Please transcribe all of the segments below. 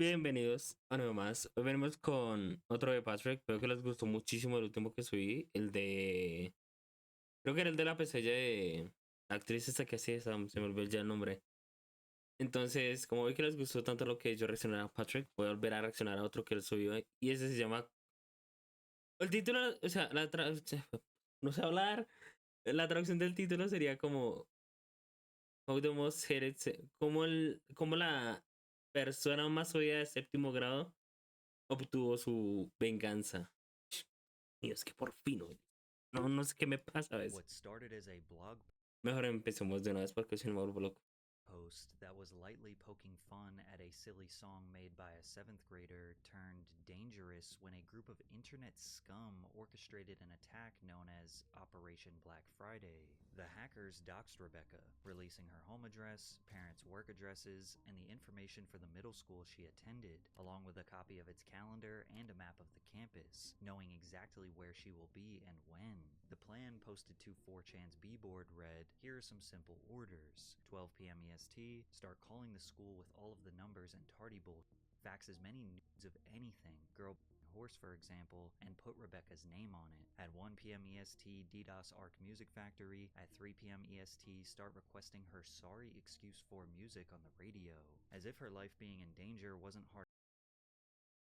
Bienvenidos a nuevo más. Hoy venimos con otro de Patrick. Veo que les gustó muchísimo el último que subí. El de. Creo que era el de la pesadilla de la actriz esta que hacía esa. Se me olvidó ya el nombre. Entonces, como vi que les gustó tanto lo que yo reaccioné a Patrick, voy a volver a reaccionar a otro que él subió. Y ese se llama. El título, o sea, no sé hablar. La traducción del título sería como. How the most hated. Como la persona más odiada de séptimo grado obtuvo su venganza. Dios, que por fin, oye. No sé qué me pasa a veces. What started as a blog Mejor empecemos de una vez porque si no me vuelvo loco. post that was lightly poking fun at a silly song made by a 7th grader turned dangerous when a group of internet scum orchestrated an attack known as Operation Black Friday. The hackers doxed Rebecca, releasing her home address, parents' work addresses, and the information for the middle school she attended, along with a copy of its calendar and a map of the campus, knowing exactly where she will be and when. The plan posted to 4chan's B-board read, "Here are some simple orders. 12 p.m. EST, start calling the school with all of the numbers and tardy bull. Fax as many nudes of anything, girl horse for example, and put Rebecca's name on it. At 1 p.m. EST, DDoS Arc Music Factory. At 3 p.m. EST, start requesting her sorry excuse for music on the radio. As if her life being in danger wasn't hard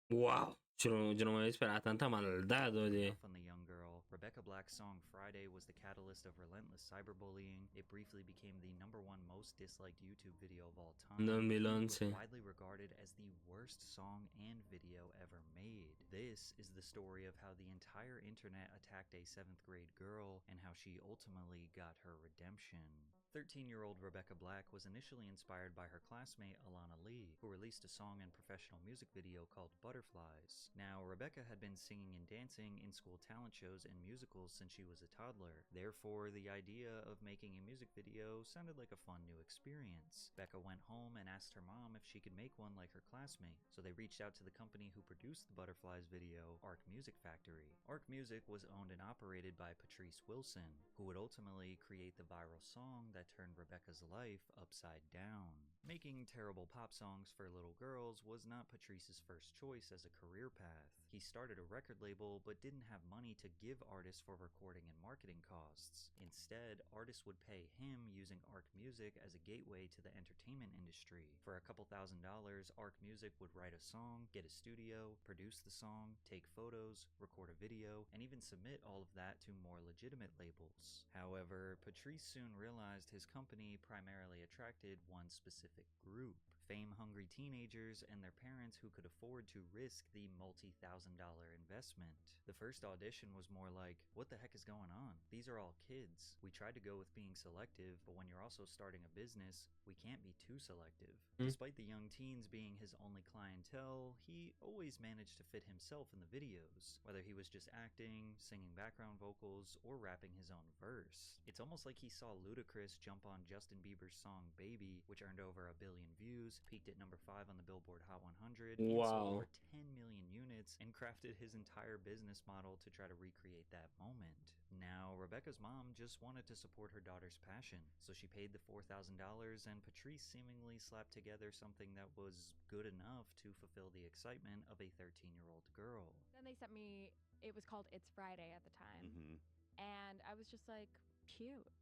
Wow. Yo no me esperaba tanta maldad, oye. enough on the young girl. Rebecca Black's song Friday was the catalyst of relentless cyberbullying. It briefly became the #1 most disliked YouTube video of all time. It was 2011. widely regarded as the worst song and video ever made. This is the story of how the entire internet attacked a 7th grade girl and how she ultimately got her redemption. 13-year-old Rebecca Black was initially inspired by her classmate Alana Lee, who released a song and professional music video called Butterflies. Now, Rebecca had been singing and dancing in school talent shows and musicals since she was a toddler. Therefore, the idea of making a music video sounded like a fun new experience. Becca went home and asked her mom if she could make one like her classmate, so they reached out to the company who produced the Butterflies video, Arc Music Factory. Arc Music was owned and operated by Patrice Wilson, who would ultimately create the viral song that turned Rebecca's life upside down. Making terrible pop songs for little girls was not Patrice's first choice as a career path. He started a record label but didn't have money to give artists for recording and marketing costs. Instead, artists would pay him using Arc Music as a gateway to the entertainment industry. For a couple $1,000s, Arc Music would write a song, get a studio, produce the song, take photos, record a video, and even submit all of that to more legitimate labels. However, Patrice soon realized his company primarily attracted one specific group: fame-hungry teenagers and their parents who could afford to risk the multi-$1,000 investment. The first audition was more like, what the heck is going on? These are all kids. We tried to go with being selective, but when you're also starting a business, we can't be too selective. Despite the young teens being his only clientele, he always managed to fit himself in the videos, whether he was just acting, singing background vocals, or rapping his own verse. It's almost like he saw Ludacris jump on Justin Bieber's song Baby, which earned over 1 billion views, peaked at #5 on the Billboard Hot 100, and sold over 10 million units, and crafted his entire business model to try to recreate that moment. Now, Rebecca's mom just wanted to support her daughter's passion, so she paid the $4,000, and Patrice seemingly slapped together something that was good enough to fulfill the excitement of a 13-year-old girl. Then they sent me, it was called It's Friday at the time, and I was just like, cute.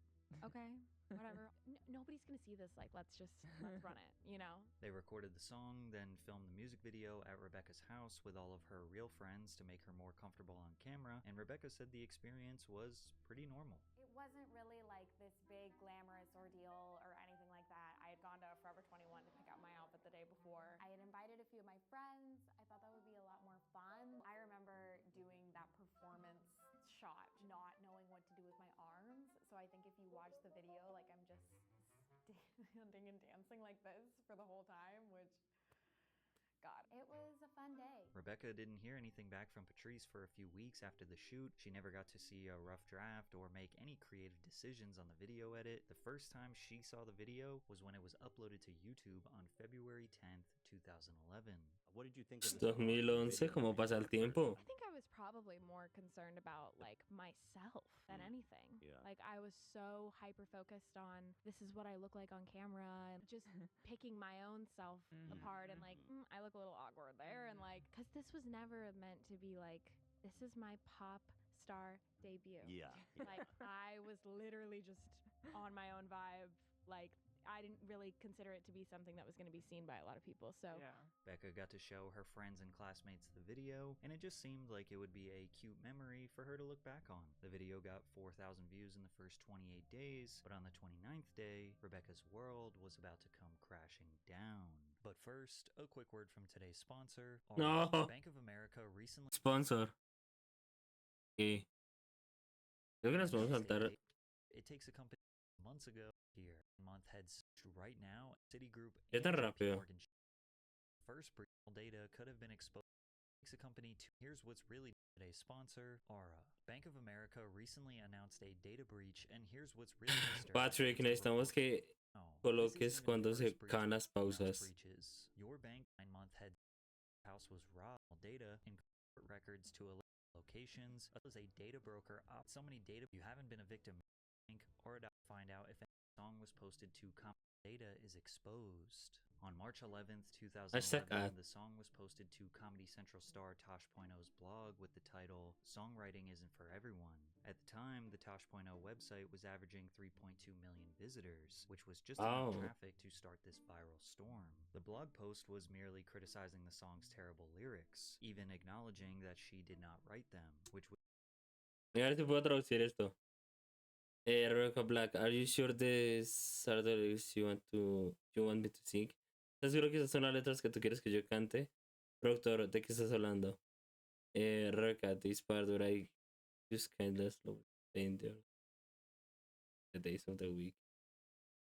Okay, whatever. Nobody's gonna see this. Like, let's run it, you know? They recorded the song, then filmed the music video at Rebecca's house with all of her real friends to make her more comfortable on camera, and Rebecca said the experience was pretty normal. It wasn't really like this big glamorous ordeal or anything like that. I had gone to Forever 21 to pick out my outfit the day before. I had invited a few of my friends. I thought that would be a lot more fun. I remember doing that performance shot, not knowing what to do with my arms. So I think if you watch the video, like, I'm just standing and dancing like this for the whole time, which, God, it was a fun day. Rebecca didn't hear anything back from Patrice for a few weeks after the shoot. She never got to see a rough draft or make any creative decisions on the video edit. The first time she saw the video was when it was uploaded to YouTube on February 10th, 2011. What did you think of the 2011, ¿cómo pasa el tiempo? I think I was probably more concerned about, like, myself than anything. Yeah. Like, I was so hyper-focused on, this is what I look like on camera, and just picking my own self apart and like, I look a little this was never meant to be like, this is my pop star debut. Yeah. Like, I was literally just on my own vibe. Like, I didn't really consider it to be something that was going to be seen by a lot of people. So Yeah. Becca got to show her friends and classmates the video, and it just seemed like it would be a cute memory for her to look back on. The video got 4,000 views in the first 28 days, but on the 29th day, Rebecca's world was about to come crashing down. But first, a quick word from today's sponsor. No. Bank of America recently... Sponsor. Okay. Creo que nos vamos a saltar. It takes a company months ago here. Month heads right now. Citigroup ¿Qué tan and JP rápido? Morgan. First personal data could have been exposed. Takes a company to... Here's what's really today's sponsor, Aura. Bank of America recently announced a data breach, and here's what's really Patrick, necesitamos que coloques cuando se acaban las pausas. Your bank 9-month head house was robbed. Data in records to locations as a data broker op so many data you haven't been a victim or to find out if a song was posted to data is exposed. On March 11th, 2011, the song was posted to Comedy Central star Tosh.0's blog with the title Songwriting Isn't for Everyone. At the time, the Tosh.0 website was averaging 3.2 million visitors, which was just enough traffic to start this viral storm. The blog post was merely criticizing the song's terrible lyrics, even acknowledging that she did not write them, which would... A ver si puedo traducir esto. Rebecca Black, are you sure these are the lyrics you want me to sing? ¿Estás seguro que esas son las letras que tú quieres que yo cante? Productor, ¿de qué estás hablando? Rebecca, this part where I just kind of slow the days of the week.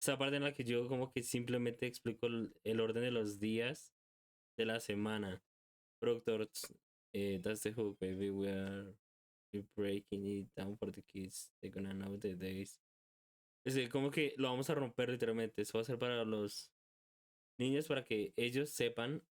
Esa parte en la que yo como que simplemente explico el orden de los días de la semana. Productor, that's the hook, baby. We're breaking it down for the kids. They're gonna know the days. Es decir, como que lo vamos a romper literalmente. Eso va a ser para los niños, para que ellos sepan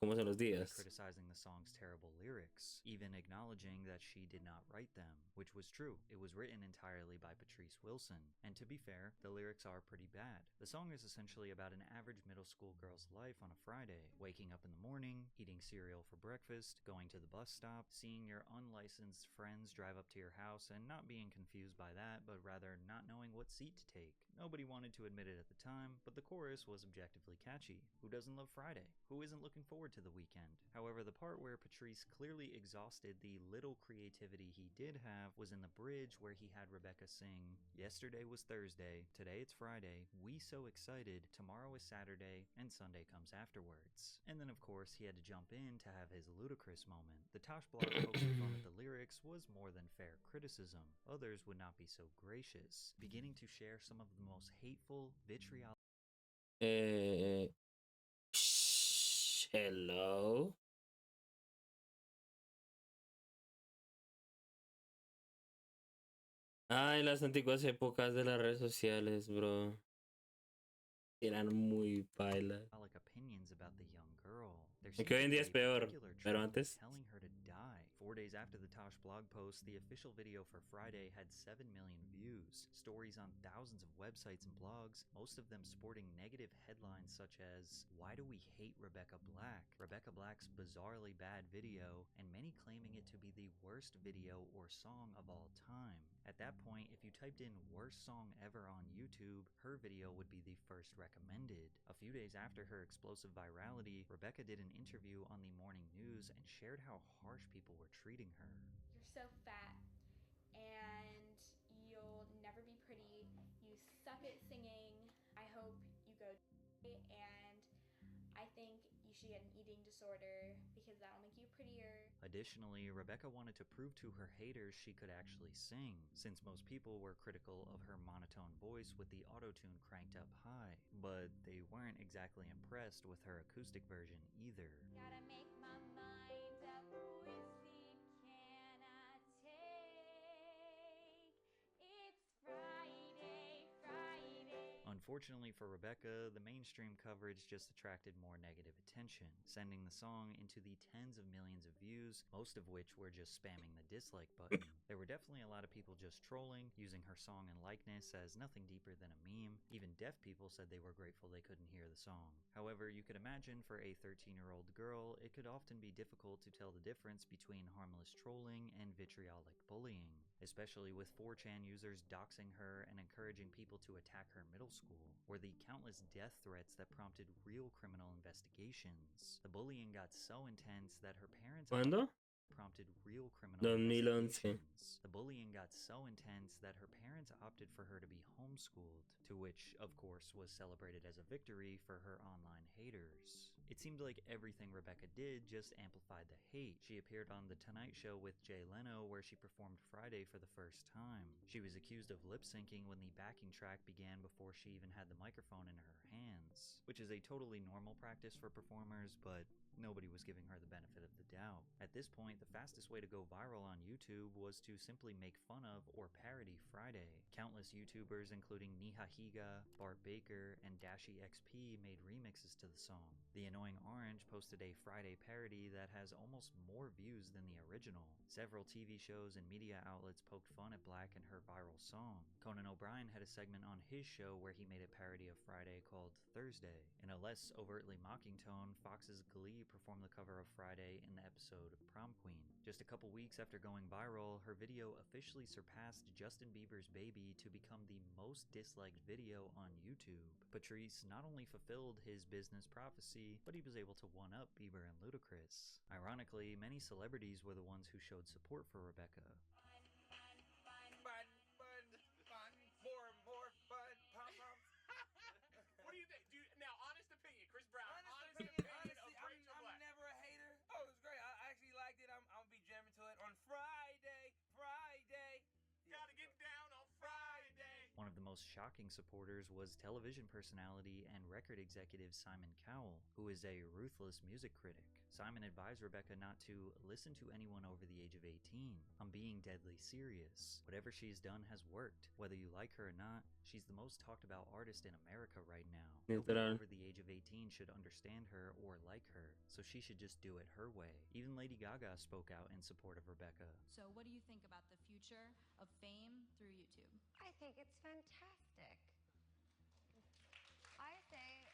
cómo son los días. Criticizing the song's terrible lyrics, even acknowledging that she did not write them, which was true. It was written entirely by Patrice Wilson, and to be fair, the lyrics are pretty bad. The song is essentially about an average middle school girl's life on a Friday, waking up in the morning, eating cereal for breakfast, going to the bus stop, seeing your unlicensed friends drive up to your house, and not being confused by that, but rather not knowing what seat to take. Nobody wanted to admit it at the time, but the chorus was objectively catchy. Who doesn't love Friday? Who isn't looking forward to the weekend? However, the part where Patrice clearly exhausted the little creativity he did have was in the bridge where he had Rebecca sing, "Yesterday was Thursday, today it's Friday, we so excited, tomorrow is Saturday, and Sunday comes afterwards." And then of course he had to jump in to have his ludicrous moment. The Tosh blog poking fun at the lyrics was more than fair criticism. Others would not be so gracious, beginning to share some of the most hateful, vitriolic... Hello. Ay, las antiguas épocas de las redes sociales, bro. Eran muy pailas. opinions about the young girl. Que hoy en día es peor, pero antes. Telling her to die. 4 days after the Tosh blog post, the official video for Friday had 7 million views. Stories on thousands of websites and blogs, most of them sporting negative headlines such as, "Why do we hate Rebecca Black?" Rebecca Black's bizarrely bad video, and many claiming it to be the worst video or song of all time. At that point, if you typed in "worst song ever" on YouTube, her video would be the first recommended. A few days after her explosive virality, Rebecca did an interview on the morning news and shared how harsh people were treating her. You're so fat, and you'll never be pretty. You suck at singing. I hope you go and I think you should get an eating disorder because that'll make you prettier. Additionally, Rebecca wanted to prove to her haters she could actually sing, since most people were critical of her monotone voice with the auto-tune cranked up high, but they weren't exactly impressed with her acoustic version either. Gotta make my mind up, which seat can I take? It's Friday, Friday. Unfortunately for Rebecca, the mainstream coverage just attracted more negative attention, sending the song into the tens of millions of views, most of which were just spamming the dislike button. There were definitely a lot of people just trolling, using her song and likeness as nothing deeper than a meme. Even deaf people said they were grateful they couldn't hear the song. However, you could imagine for a 13-year-old girl, it could often be difficult to tell the difference between harmless trolling and vitriolic bullying, especially with 4chan users doxing her and encouraging people to attack her middle school, or the countless death threats that prompted real criminal investigations. The bullying got so intense that her parents ¿Cuándo? prompted real criminal 2011. investigations. The bullying got so intense that her parents opted for her to be homeschooled, to which, of course, was celebrated as a victory for her online haters. It seemed like everything Rebecca did just amplified the hate. She appeared on The Tonight Show with Jay Leno, where she performed Friday for the first time. She was accused of lip-syncing when the backing track began before she even had the microphone in her hands, which is a totally normal practice for performers, but nobody was giving her the benefit of the doubt. At this point, the fastest way to go viral on YouTube was to simply make fun of or parody Friday. Countless YouTubers, including Nihahiga, Bart Baker, and Dashi XP, made remixes to the song. The Annoying Orange posted a Friday parody that has almost more views than the original. Several TV shows and media outlets poked fun at Black and her viral song. Conan O'Brien had a segment on his show where he made a parody of Friday called Thursday. In a less overtly mocking tone, Fox's Glee performed the cover of Friday in the episode Prom Queen. Just a couple weeks after going viral, her video officially surpassed Justin Bieber's Baby to become the most disliked video on YouTube. Patrice not only fulfilled his business prophecy, but he was able to one-up Bieber and Ludacris. Ironically, many celebrities were the ones who showed support for Rebecca. More fun, pom-poms. What do you think? Now, honest opinion, Chris Brown. Honest opinion of Rachel Black. I'm never a hater. Oh, it was great. I actually liked it. I'm gonna be jamming to it on Friday. Gotta get down on Friday. One of the most shocking supporters was television personality and record executive Simon Cowell, who is a ruthless music critic. Simon advised Rebecca not to listen to anyone over the age of 18. I'm being deadly serious. Whatever she's done has worked. Whether you like her or not, she's the most talked about artist in America right now. Nobody over the age of 18 should understand her or like her, so she should just do it her way. Even Lady Gaga spoke out in support of Rebecca. So what do you think about the future of fame through YouTube? I think it's fantastic. I say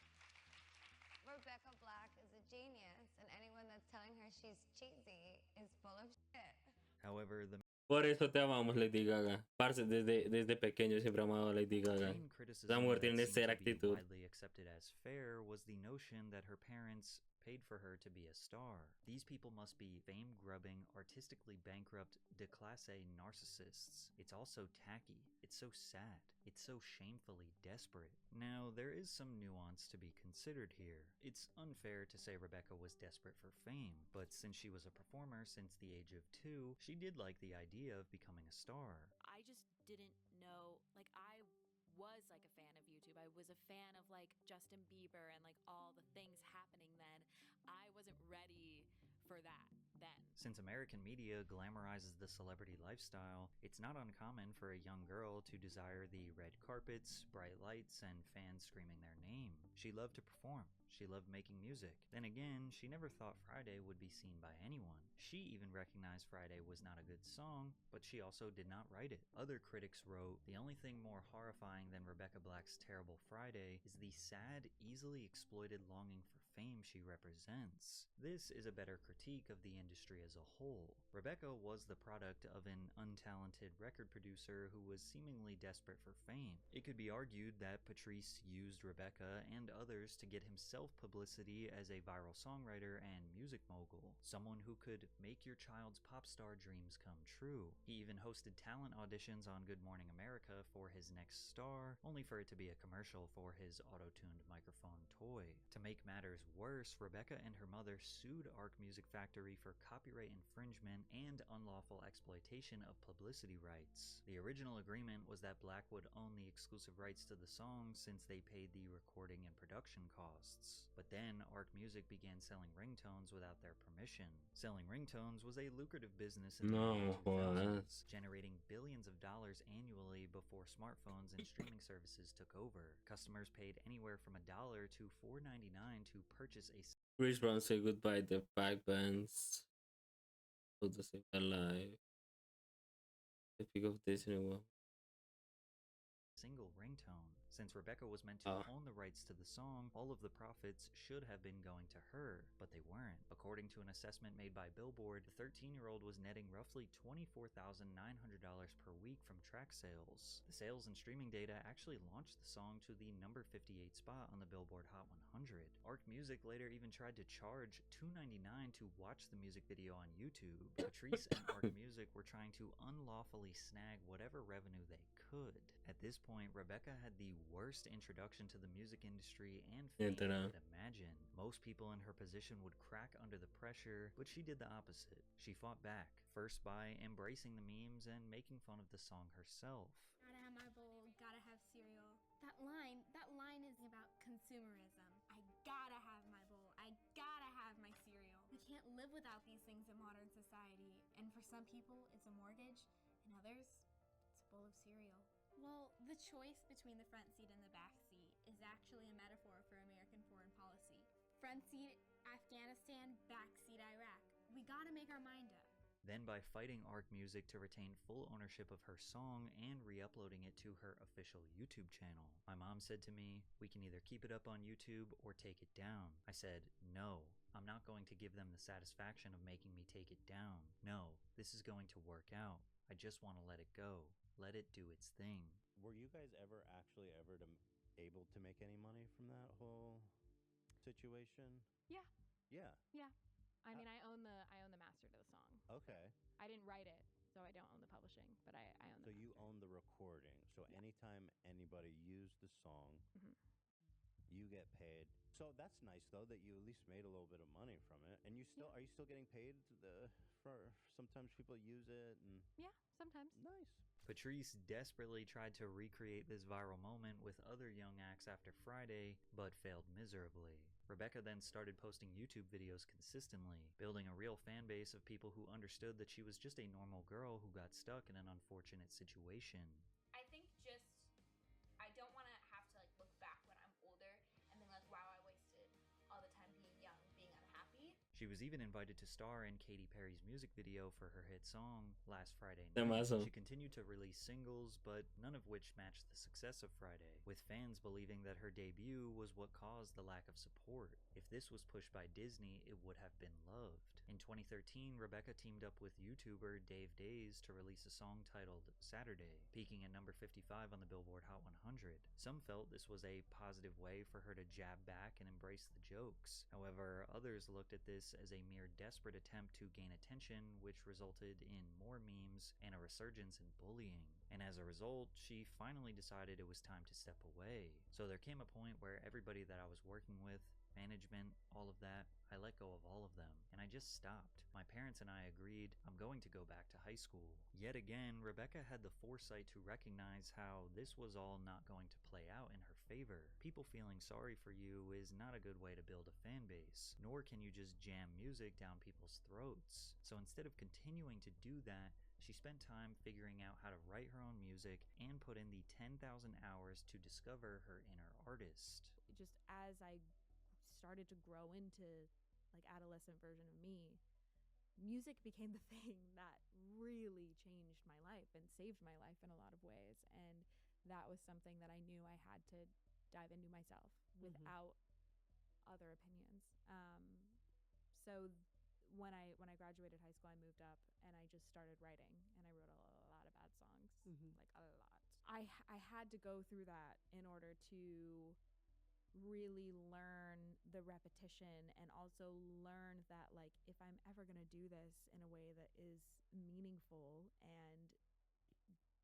Rebecca Black is a genius, and anyone that's telling her she's cheesy is full of shit. However, the Por eso te amamos, Lady Gaga. Parce, desde pequeño siempre he amado a Lady Gaga. main Esa criticism mujer that tiene seemed cero to be actitud. widely accepted as fair was the notion that her parents paid for her to be a star. These people must be fame-grubbing, artistically bankrupt, déclassé narcissists. It's also tacky. It's so sad. It's so shamefully desperate. Now, there is some nuance to be considered here. It's unfair to say Rebecca was desperate for fame, but since she was a performer since the age of 2, she did like the idea of becoming a star. I just didn't know, like, I was like a fan of YouTube. I was a fan of like Justin Bieber and like all the things happening then. I wasn't ready for that then. Since American media glamorizes the celebrity lifestyle, it's not uncommon for a young girl to desire the red carpets, bright lights, and fans screaming their name. She loved to perform. She loved making music. Then again, she never thought Friday would be seen by anyone. She even recognized Friday was not a good song, but she also did not write it. Other critics wrote, "The only thing more horrifying than Rebecca Black's terrible Friday is the sad, easily exploited longing for fame she represents." This is a better critique of the industry as a whole. Rebecca was the product of an untalented record producer who was seemingly desperate for fame. It could be argued that Patrice used Rebecca and others to get himself publicity as a viral songwriter and music mogul, someone who could make your child's pop star dreams come true. He even hosted talent auditions on Good Morning America for his next star, only for it to be a commercial for his auto-tuned microphone toy. To make matters worse, Rebecca and her mother sued Arc Music Factory for copyright infringement and unlawful exploitation of publicity rights. The original agreement was that Black would own the exclusive rights to the song since they paid the recording and production costs. But then Arc Music began selling ringtones without their permission. Selling ringtones was a lucrative business in the early 2000s, generating billions of dollars annually before smartphones and streaming services took over. Customers paid anywhere from $1 to $4.99 to purchase a Chris Brown say goodbye to back bands. Put the same alive. The peak of Disney one. single ringtone. Since Rebecca was meant to own the rights to the song, all of the profits should have been going to her, but they weren't. According to an assessment made by Billboard, the 13-year-old was netting roughly $24,900 per week from track sales. The sales and streaming data actually launched the song to the number 58 spot on the Billboard Hot 100. Arc Music later even tried to charge $2.99 to watch the music video on YouTube. Patrice and Arc Music were trying to unlawfully snag whatever revenue they could. At this point, Rebecca had the worst introduction to the music industry and fame you could imagine. Most people in her position would crack under the pressure, but she did the opposite. She fought back, first by embracing the memes and making fun of the song herself. Gotta have my bowl, gotta have cereal. That line is about consumerism. I gotta have my bowl, I gotta have my cereal. We can't live without these things in modern society. And for some people, it's a mortgage, and others, it's a bowl of cereal. Well, the choice between the front seat and the back seat is actually a metaphor for American foreign policy. Front seat, Afghanistan, back seat, Iraq. We gotta make our mind up. Then by fighting Arc Music to retain full ownership of her song and re-uploading it to her official YouTube channel. My mom said to me, "We can either keep it up on YouTube or take it down." I said, "No, I'm not going to give them the satisfaction of making me take it down. No, this is going to work out. I just want to let it go. Let it do its thing." Were you guys ever able to make any money from that whole situation? Yeah. Yeah. Yeah. I mean, I own the master to the song. Okay. I didn't write it, so I don't own the publishing, but I own the So master. you own the recording. So anytime anybody used the song, you get paid. So that's nice though that you at least made a little bit of money from it. And you still are you still getting paid for sometimes people use it and Yeah, sometimes. Nice. Patrice desperately tried to recreate this viral moment with other young acts after Friday, but failed miserably. Rebecca then started posting YouTube videos consistently, building a real fan base of people who understood that she was just a normal girl who got stuck in an unfortunate situation. I think I don't want to have to look back when I'm older and think wow, I wasted all the time being young, being unhappy. She was even invited to star in Katy Perry's music video for her hit song, Last Friday Night. Awesome. She continued to release singles, but none of which matched the success of Friday, with fans believing that her debut was what caused the lack of support. If this was pushed by Disney, it would have been loved. In 2013, Rebecca teamed up with YouTuber Dave Days to release a song titled Saturday, peaking at number 55 on the Billboard Hot 100. Some felt this was a positive way for her to jab back and embrace the jokes. However, others looked at this as a mere desperate attempt to gain attention, which resulted in more memes and a resurgence in bullying. And as a result, she finally decided it was time to step away. So there came a point where everybody that I was working with, management, all of that, I let go of all of them, and I just stopped. My parents and I agreed I'm going to go back to high school. Yet again, Rebecca had the foresight to recognize how this was all not going to play out in her favor. People feeling sorry for you is not a good way to build a fan base, nor can you just jam music down people's throats. So instead of continuing to do that, she spent time figuring out how to write her own music and put in the 10,000 hours to discover her inner artist. Just as I started to grow into adolescent version of me, music became the thing that really changed my life and saved my life in a lot of ways. And that was something that I knew I had to dive into myself without other opinions. So when I graduated high school, I moved up and I just started writing, and I wrote a lot of bad songs, a lot. I had to go through that in order to really learn the repetition and also learn that if I'm ever going to do this in a way that is meaningful and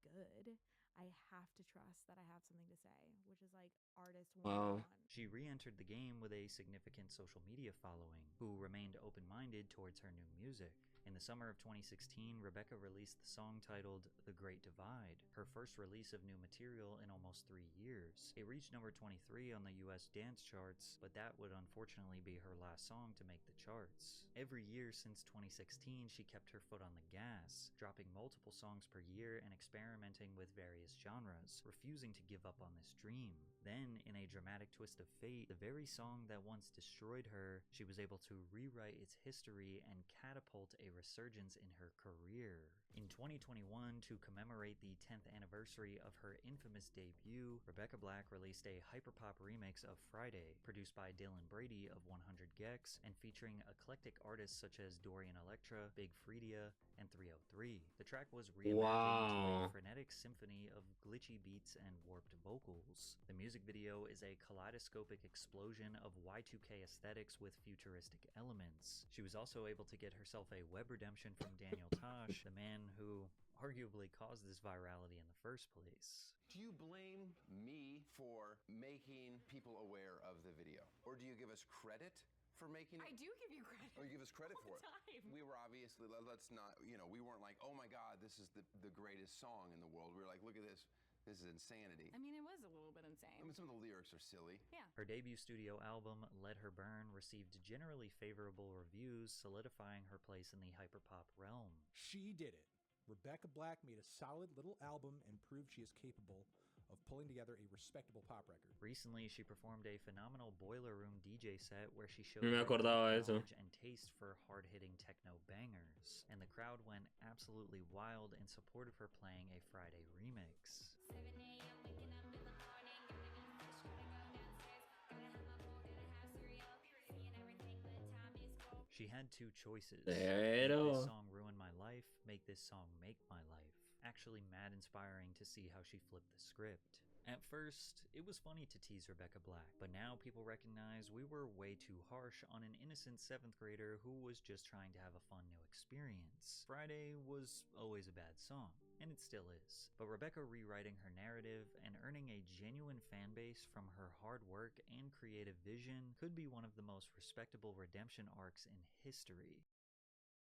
good, I have to trust that I have something to say, which is like artist Wow. 101. She re-entered the game with a significant social media following, who remained open-minded towards her new music. In the summer of 2016, Rebecca released the song titled The Great Divide, her first release of new material in almost 3 years. It reached number 23 on the US dance charts, but that would unfortunately be her last song to make the charts. Every year since 2016, she kept her foot on the gas, dropping multiple songs per year and experimenting with various genres, refusing to give up on this dream. Then, in a dramatic twist of fate, the very song that once destroyed her, she was able to rewrite its history and catapult a resurgence in her career. In 2021, to commemorate the 10th anniversary of her infamous debut, Rebecca Black released a hyperpop remix of Friday, produced by Dylan Brady of 100 gecs and featuring eclectic artists such as Dorian Electra, Big Freedia, and 303. The track was reimagined into a frenetic symphony of glitchy beats and warped vocals. The music video is a kaleidoscopic explosion of Y2K aesthetics with futuristic elements. She was also able to get herself a web redemption from Daniel Tosh, the man who arguably caused this virality in the first place. Do you blame me for making people aware of the video? Or do you give us credit for making it? I do give you credit. Oh, you give us credit for it. Time. We were obviously, let's not, we weren't like, oh my God, this is the greatest song in the world. We were like, look at this. This is insanity. I mean, it was a little bit insane. I mean, some of the lyrics are silly. Yeah. Her debut studio album, Let Her Burn, received generally favorable reviews, solidifying her place in the hyperpop realm. She did it. Rebecca Black made a solid little album and proved she is capable of pulling together a respectable pop record. Recently, she performed a phenomenal Boiler Room DJ set where she showed Me her acordaba de eso. knowledge and taste for hard-hitting techno bangers, and the crowd went absolutely wild in support of her playing a Friday remix. 7 a.m. waking up in the morning, gotta eat fish, gotta go downstairs, gotta have my bowl, gotta have cereal, seeing everything, but time is gold. She had two choices. Pero- Make this song ruin my life, make this song make my life. Actually mad inspiring to see how she flipped the script. At first, it was funny to tease Rebecca Black, but now people recognize we were way too harsh on an innocent 7th grader who was just trying to have a fun new experience. Friday was always a bad song, and it still is, but Rebecca rewriting her narrative and earning a genuine fan base from her hard work and creative vision could be one of the most respectable redemption arcs in history.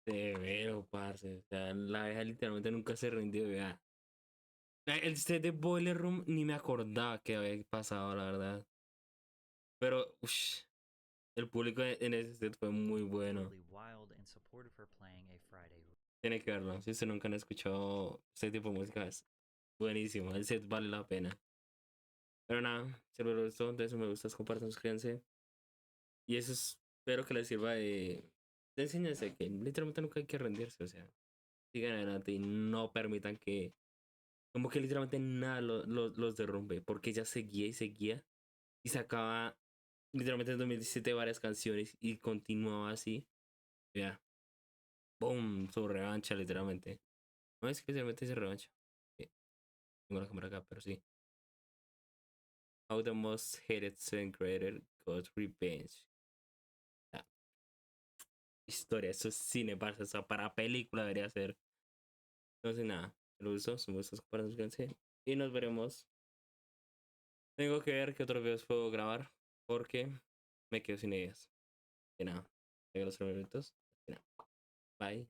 Severo, parce. O sea, la vieja literalmente nunca se rindió, vea. El set de Boiler Room ni me acordaba que había pasado, la verdad. Pero, uff, el público en ese set fue muy bueno. Wild in support of her playing a Friday. Tiene que verlo. Si usted nunca han escuchado este tipo de música, es buenísimo. El set vale la pena. Pero nada, si les gustó, de eso me gusta, compartan, suscríbanse. Y eso espero que les sirva de enseñanza, que literalmente nunca hay que rendirse. O sea, sigan adelante y no permitan que, como que literalmente nada los derrumbe. Porque ella seguía y seguía. Y sacaba literalmente en 2017 varias canciones y continuaba así. Ya. Boom, su revancha, literalmente. No es que literalmente se revancha. Tengo la cámara acá, pero sí. How the most hated 7th grader got revenge. Ah. Historia, eso es cine, parce. O sea, para película debería ser. Entonces, nada. Me gustó, me gustó, suscríbanse. Y nos veremos. Tengo que ver qué otros videos puedo grabar. Porque me quedo sin ideas. Y nada. Tengo los 3 minutos. Y nada. Bye.